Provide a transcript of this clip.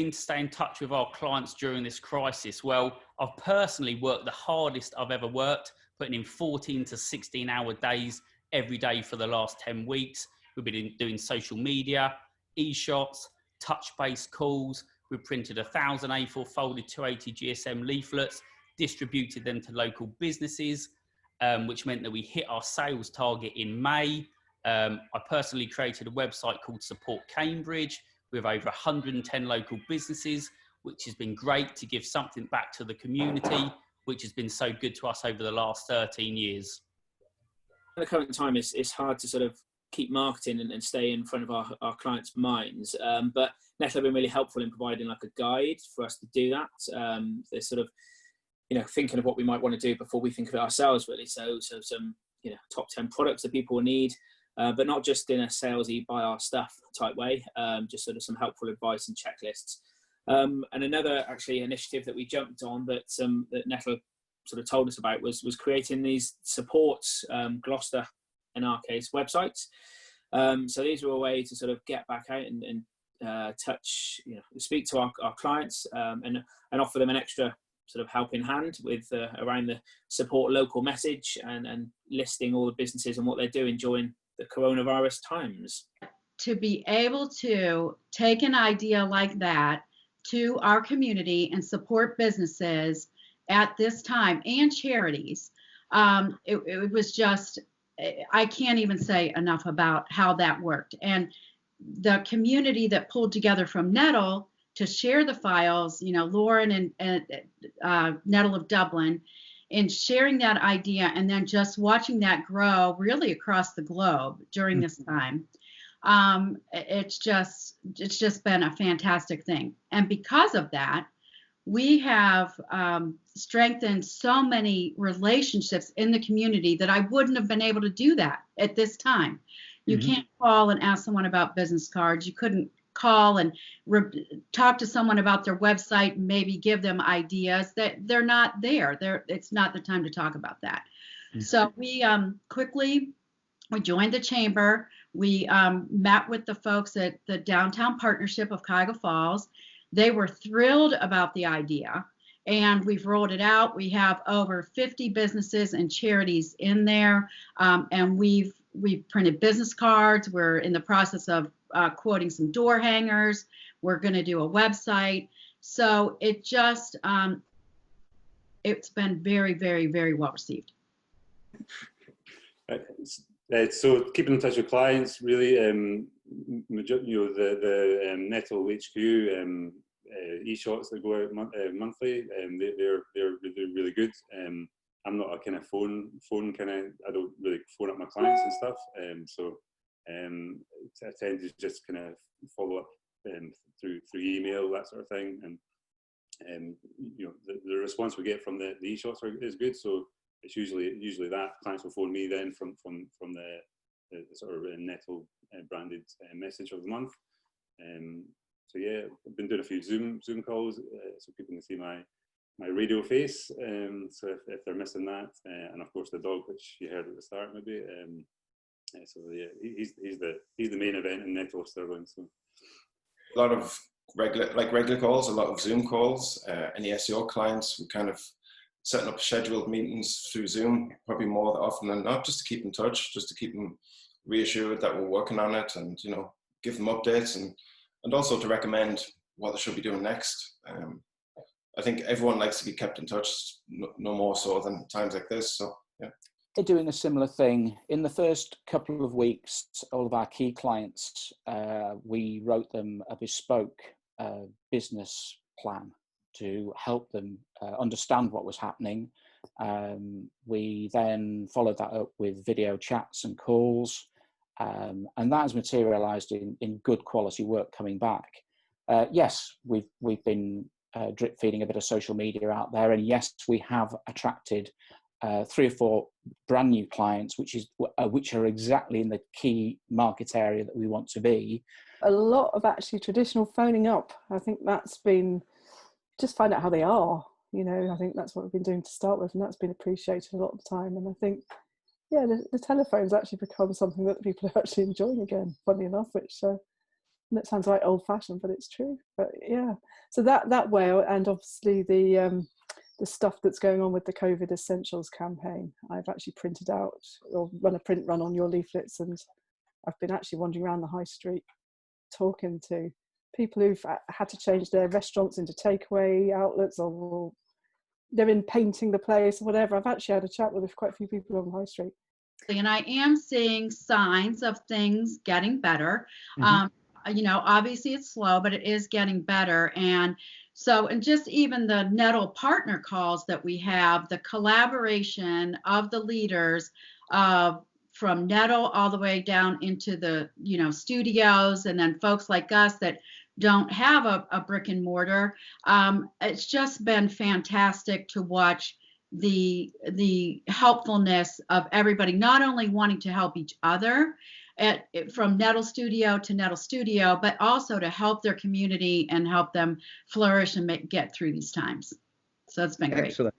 doing to stay in touch with our clients during this crisis? Well, I've personally worked the hardest I've ever worked, putting in 14 to 16 hour days every day for the last 10 weeks. We've been doing social media, e-shots, touch-based calls. We printed 1,000 A4 folded 280 GSM leaflets, distributed them to local businesses, which meant that we hit our sales target in May. I personally created a website called Support Cambridge with over 110 local businesses, which has been great to give something back to the community, which has been so good to us over the last 13 years. At the current time, it's hard to sort of keep marketing and stay in front of our clients' minds. But Nettle have been really helpful in providing like a guide for us to do that. They're sort of, thinking of what we might want to do before we think of it ourselves, really. So some, top 10 products that people will need, but not just in a salesy buy our stuff type way, just sort of some helpful advice and checklists. And another actually initiative that we jumped on that Nettle sort of told us about was creating these supports, Gloucester in our case, websites. So these were a way to sort of get back out and touch, speak to our clients, and offer them an extra sort of helping hand with around the support local message and listing all the businesses and what they're doing during the coronavirus times. To be able to take an idea like that to our community and support businesses at this time and charities, it was just, I can't even say enough about how that worked. And the community that pulled together from Nettle to share the files, Lauren and Nettle of Dublin, in sharing that idea and then just watching that grow really across the globe during this time. It's just been a fantastic thing. And because of that, we have strengthened so many relationships in the community that I wouldn't have been able to do that at this time. You can't call and ask someone about business cards. You couldn't call and talk to someone about their website and maybe give them ideas that they're not there. It's not the time to talk about that. So we joined the chamber. We met with the folks at the Downtown Partnership of Cuyahoga Falls. They were thrilled about the idea, and we've rolled it out. We have over 50 businesses and charities in there, and we've printed business cards. We're in the process of quoting some door hangers. We're going to do a website. So it just, it's been very, very, very well received. So keeping in touch with clients, really, the Nettle HQ e-shots that go out monthly, they're really good. I'm not a kind of phone kind of, I don't really phone up my clients and stuff, so I tend to just kind of follow up through email, that sort of thing, and the response we get from the e-shots is good. So it's usually that clients will phone me then from the sort of Nettle branded message of the month. So yeah, I've been doing a few Zoom calls so people can see my radio face. So if they're missing that, and of course the dog, which you heard at the start, maybe. So yeah, he's the main event in Nettle of Stirling. So a lot of regular calls, a lot of Zoom calls. Any SEO clients, we kind of setting up scheduled meetings through Zoom, probably more often than not, just to keep in touch, just to keep them reassured that we're working on it, and give them updates and also to recommend what they should be doing next. I think everyone likes to be kept in touch, no more so than times like this. So yeah. They're doing a similar thing. In the first couple of weeks, all of our key clients, we wrote them a bespoke business plan to help them understand what was happening. We then followed that up with video chats and calls, and that has materialised in good quality work coming back. Yes, we've been drip feeding a bit of social media out there, and yes, we have attracted 3 or 4 brand new clients, which are exactly in the key market area that we want to be. A lot of actually traditional phoning up. I think that's been, just find out how they are. I think that's what we've been doing to start with, and that's been appreciated a lot of the time. And I think, yeah, the telephone's actually become something that people are actually enjoying again, funny enough, which That sounds like old-fashioned, but it's true. But yeah, so that way, and obviously the stuff that's going on with the COVID Essentials campaign, I've actually printed out or run a print run on your leaflets, and I've been actually wandering around the high street talking to people who've had to change their restaurants into takeaway outlets, or they're in painting the place, or whatever. I've actually had a chat with quite a few people on the high street. And I am seeing signs of things getting better. You know, obviously it's slow, but it is getting better. And so, and just even the Nettle partner calls that we have, the collaboration of the leaders from Nettle all the way down into the, you know, studios, and then folks like us that don't have a brick and mortar. It's just been fantastic to watch the helpfulness of everybody, not only wanting to help each other from Nettle Studio to Nettle Studio, but also to help their community and help them flourish and get through these times. So it's been great. Excellent.